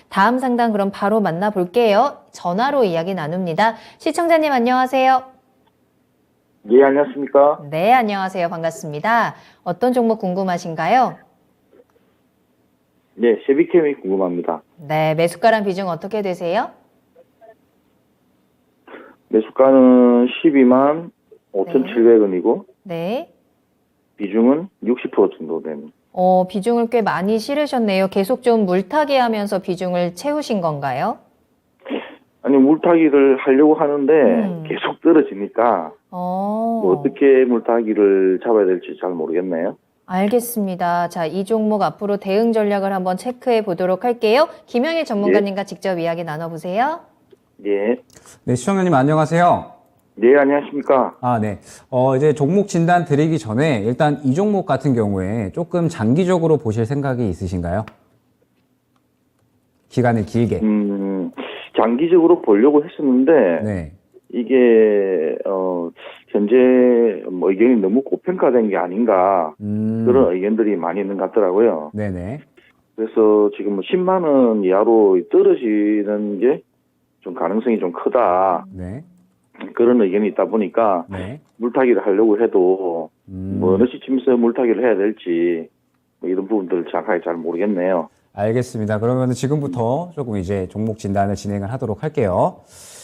다음 상담 그럼 바로 만나볼게요. 전화로 이야기 나눕니다. 시청자님 안녕하세요. 예, 안녕하십니까? 네, 안녕하세요. 반갑습니다. 어떤 종목 궁금하신가요? 네, 세비캠이 궁금합니다. 네, 매수가랑 비중 어떻게 되세요? 매수가는 12만 5,700원이고, 네. 비중은 60% 정도 됩니다. 비중을 꽤 많이 실으셨네요. 계속 좀 물타기 하면서 비중을 채우신 건가요? 아니, 물타기를 하려고 하는데, 계속 떨어지니까, 어떻게 물타기를 잡아야 될지 잘 모르겠네요. 알겠습니다. 자, 이 종목 앞으로 대응 전략을 한번 체크해 보도록 할게요. 김영일 전문가님과 직접 이야기 나눠보세요. 예. 네, 시청자님 안녕하세요. 네, 안녕하십니까? 네. 이제 종목 진단 드리기 전에 일단 이 종목 같은 경우에 조금 장기적으로 보실 생각이 있으신가요? 기간을 길게. 장기적으로 보려고 했었는데, 네. 이게, 현재 의견이 너무 고평가된 게 아닌가, 그런 의견들이 많이 있는 것 같더라고요. 네네. 그래서 지금 10만 원 이하로 떨어지는 게 좀 가능성이 좀 크다. 네. 그런 의견이 있다 보니까 네. 물타기를 하려고 해도 어느 시점에서 물타기를 해야 될지 뭐 이런 부분들을 정확하게 잘 모르겠네요. 알겠습니다. 그러면 지금부터 조금 이제 종목 진단을 진행을 하도록 할게요.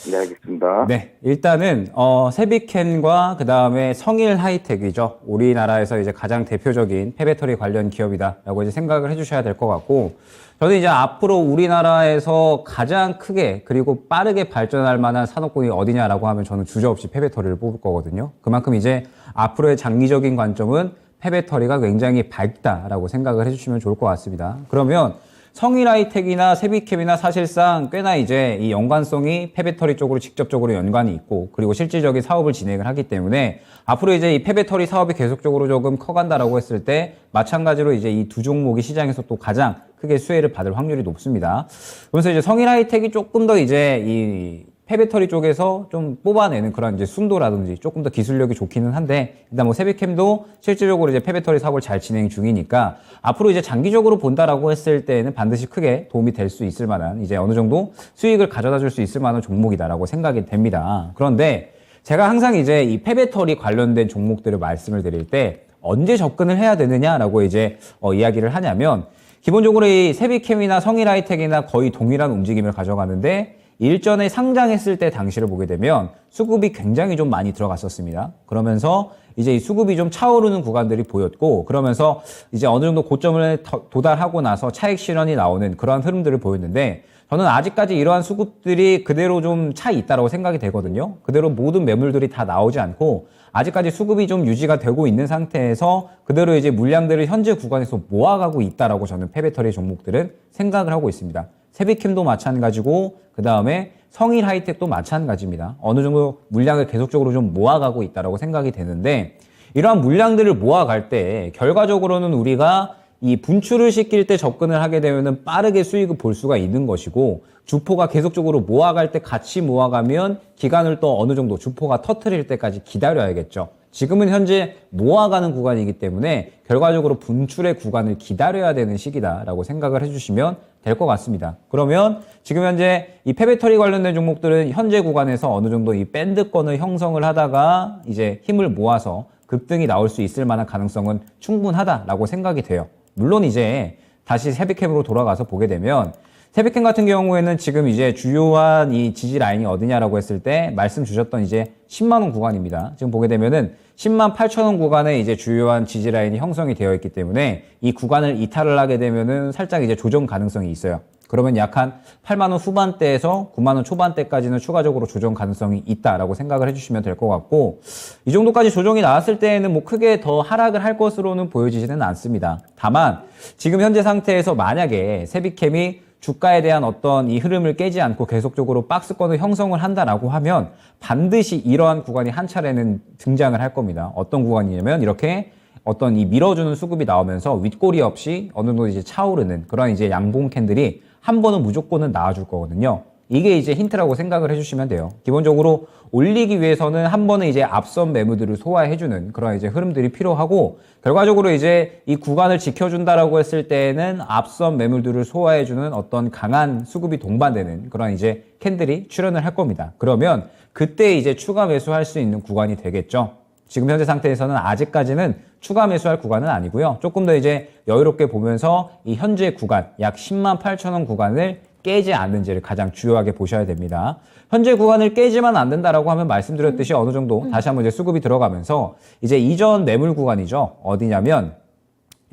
네, 알겠습니다. 네, 일단은 세비캔과 그 다음에 성일 하이텍이죠. 우리나라에서 이제 가장 대표적인 폐배터리 관련 기업이다라고 이제 생각을 해주셔야 될 것 같고, 저는 이제 앞으로 우리나라에서 가장 크게 그리고 빠르게 발전할 만한 산업군이 어디냐라고 하면 저는 주저없이 폐배터리를 뽑을 거거든요. 그만큼 이제 앞으로의 장기적인 관점은 폐배터리가 굉장히 밝다라고 생각을 해주시면 좋을 것 같습니다. 그러면 성일 하이텍이나 세비캠이나 사실상 꽤나 이제 이 연관성이 폐배터리 쪽으로 직접적으로 연관이 있고, 그리고 실질적인 사업을 진행을 하기 때문에 앞으로 이제 이 폐배터리 사업이 계속적으로 조금 커간다라고 했을 때 마찬가지로 이제 이 두 종목이 시장에서 또 가장 크게 수혜를 받을 확률이 높습니다. 그래서 이제 성일 하이텍이 조금 더 이제 이 폐배터리 쪽에서 좀 뽑아내는 그런 이제 순도라든지 조금 더 기술력이 좋기는 한데, 일단 뭐 세비캠도 실질적으로 이제 폐배터리 사업을 잘 진행 중이니까 앞으로 이제 장기적으로 본다라고 했을 때는 반드시 크게 도움이 될 수 있을 만한 이제 어느 정도 수익을 가져다 줄 수 있을 만한 종목이다라고 생각이 됩니다. 그런데 제가 항상 이제 이 폐배터리 관련된 종목들을 말씀을 드릴 때 언제 접근을 해야 되느냐라고 이제 이야기를 하냐면, 기본적으로 이 세비캠이나 성일 하이텍이나 거의 동일한 움직임을 가져가는데, 일전에 상장했을 때 당시를 보게 되면 수급이 굉장히 좀 많이 들어갔었습니다. 그러면서 이제 이 수급이 좀 차오르는 구간들이 보였고, 그러면서 이제 어느 정도 고점을 도달하고 나서 차익 실현이 나오는 그러한 흐름들을 보였는데, 저는 아직까지 이러한 수급들이 그대로 좀 차 있다라고 생각이 되거든요. 그대로 모든 매물들이 다 나오지 않고 아직까지 수급이 좀 유지가 되고 있는 상태에서 그대로 이제 물량들을 현재 구간에서 모아가고 있다라고 저는 폐배터리 종목들은 생각을 하고 있습니다. 세비캠도 마찬가지고, 그 다음에 성일 하이텍도 마찬가지입니다. 어느 정도 물량을 계속적으로 좀 모아가고 있다라고 생각이 되는데, 이러한 물량들을 모아갈 때 결과적으로는 우리가 이 분출을 시킬 때 접근을 하게 되면은 빠르게 수익을 볼 수가 있는 것이고, 주포가 계속적으로 모아갈 때 같이 모아가면 기간을 또 어느 정도 주포가 터트릴 때까지 기다려야겠죠. 지금은 현재 모아가는 구간이기 때문에 결과적으로 분출의 구간을 기다려야 되는 시기다라고 생각을 해주시면 될 것 같습니다. 그러면 지금 현재 이 폐배터리 관련된 종목들은 현재 구간에서 어느 정도 이 밴드권을 형성을 하다가 이제 힘을 모아서 급등이 나올 수 있을 만한 가능성은 충분하다라고 생각이 돼요. 물론 이제 다시 세비캠으로 돌아가서 보게 되면, 세비캠 같은 경우에는 지금 이제 주요한 이 지지 라인이 어디냐라고 했을 때 말씀 주셨던 이제 10만 원 구간입니다. 지금 보게 되면은 10만 8천 원 구간에 이제 주요한 지지 라인이 형성이 되어 있기 때문에 이 구간을 이탈을 하게 되면은 살짝 이제 조정 가능성이 있어요. 그러면 약 한 8만 원 후반대에서 9만 원 초반대까지는 추가적으로 조정 가능성이 있다라고 생각을 해주시면 될 것 같고, 이 정도까지 조정이 나왔을 때에는 뭐 크게 더 하락을 할 것으로는 보여지지는 않습니다. 다만 지금 현재 상태에서 만약에 세비캠이 주가에 대한 어떤 이 흐름을 깨지 않고 계속적으로 박스권을 형성을 한다라고 하면 반드시 이러한 구간이 한 차례는 등장을 할 겁니다. 어떤 구간이냐면 이렇게 어떤 이 밀어주는 수급이 나오면서 윗꼬리 없이 어느 정도 이제 차오르는 그런 이제 양봉 캔들이 한 번은 무조건은 나와줄 거거든요. 이게 이제 힌트라고 생각을 해주시면 돼요. 기본적으로 올리기 위해서는 한 번에 이제 앞선 매물들을 소화해주는 그런 이제 흐름들이 필요하고, 결과적으로 이제 이 구간을 지켜준다라고 했을 때에는 앞선 매물들을 소화해주는 어떤 강한 수급이 동반되는 그런 이제 캔들이 출현을 할 겁니다. 그러면 그때 이제 추가 매수할 수 있는 구간이 되겠죠. 지금 현재 상태에서는 아직까지는 추가 매수할 구간은 아니고요. 조금 더 이제 여유롭게 보면서 이 현재 구간 약 10만 8천 원 구간을 깨지 않는지를 가장 주요하게 보셔야 됩니다. 현재 구간을 깨지만 안 된다라고 하면 말씀드렸듯이 어느 정도 다시 한번 이제 수급이 들어가면서 이제 이전 매물 구간이죠. 어디냐면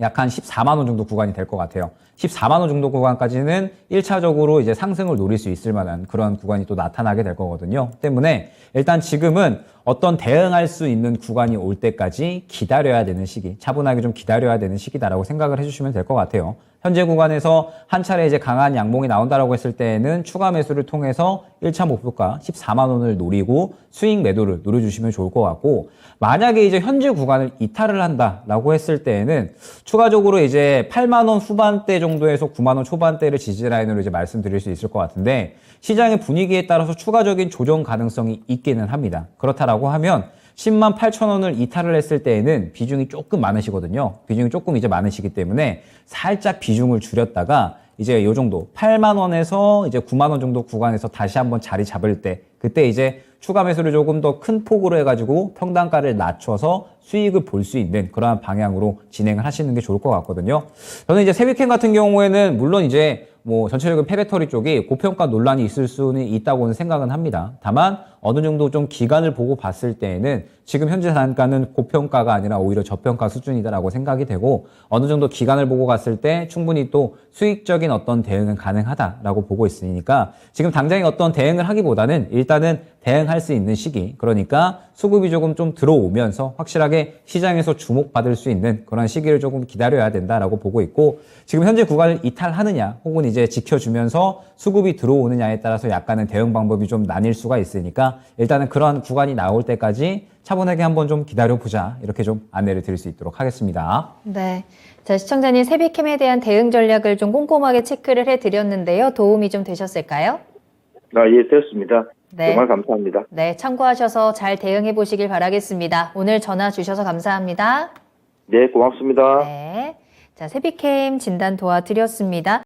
약 한 14만 원 정도 구간이 될 것 같아요. 14만 원 정도 구간까지는 1차적으로 이제 상승을 노릴 수 있을 만한 그런 구간이 또 나타나게 될 거거든요. 때문에 일단 지금은 어떤 대응할 수 있는 구간이 올 때까지 기다려야 되는 시기, 차분하게 좀 기다려야 되는 시기다라고 생각을 해주시면 될 것 같아요. 현재 구간에서 한 차례 이제 강한 양봉이 나온다라고 했을 때에는 추가 매수를 통해서 1차 목표가 14만 원을 노리고 수익 매도를 노려주시면 좋을 것 같고, 만약에 이제 현재 구간을 이탈을 한다라고 했을 때에는 추가적으로 이제 8만 원 후반대 정도에서 9만 원 초반대를 지지라인으로 이제 말씀드릴 수 있을 것 같은데, 시장의 분위기에 따라서 추가적인 조정 가능성이 있기는 합니다. 그렇다라고 하면 10만 8천 원을 이탈을 했을 때에는 비중이 조금 많으시거든요. 비중이 조금 이제 많으시기 때문에 살짝 비중을 줄였다가 이제 요 정도 8만 원에서 이제 9만 원 정도 구간에서 다시 한번 자리 잡을 때, 그때 이제 추가 매수를 조금 더 큰 폭으로 해가지고 평단가를 낮춰서 수익을 볼 수 있는 그러한 방향으로 진행을 하시는 게 좋을 것 같거든요. 저는 이제 세비캔 같은 경우에는 물론 이제 뭐 전체적인 페베터리 쪽이 고평가 논란이 있을 수는 있다고는 생각은 합니다. 다만 어느 정도 좀 기간을 보고 봤을 때에는 지금 현재 단가는 고평가가 아니라 오히려 저평가 수준이다라고 생각이 되고, 어느 정도 기간을 보고 갔을 때 충분히 또 수익적인 어떤 대응은 가능하다라고 보고 있으니까 지금 당장에 어떤 대응을 하기보다는 일단은 대응할 수 있는 시기, 그러니까 수급이 조금 좀 들어오면서 확실하게 시장에서 주목받을 수 있는 그런 시기를 조금 기다려야 된다라고 보고 있고, 지금 현재 구간을 이탈하느냐 혹은 이제 지켜주면서 수급이 들어오느냐에 따라서 약간은 대응 방법이 좀 나뉠 수가 있으니까 일단은 그런 구간이 나올 때까지 차분하게 한번 좀 기다려보자, 이렇게 좀 안내를 드릴 수 있도록 하겠습니다. 네. 자, 시청자님, 세비캠에 대한 대응 전략을 좀 꼼꼼하게 체크를 해드렸는데요. 도움이 좀 되셨을까요? 예, 됐습니다. 네. 정말 감사합니다. 네, 참고하셔서 잘 대응해 보시길 바라겠습니다. 오늘 전화 주셔서 감사합니다. 네, 고맙습니다. 네. 자, 세비캠 진단 도와드렸습니다.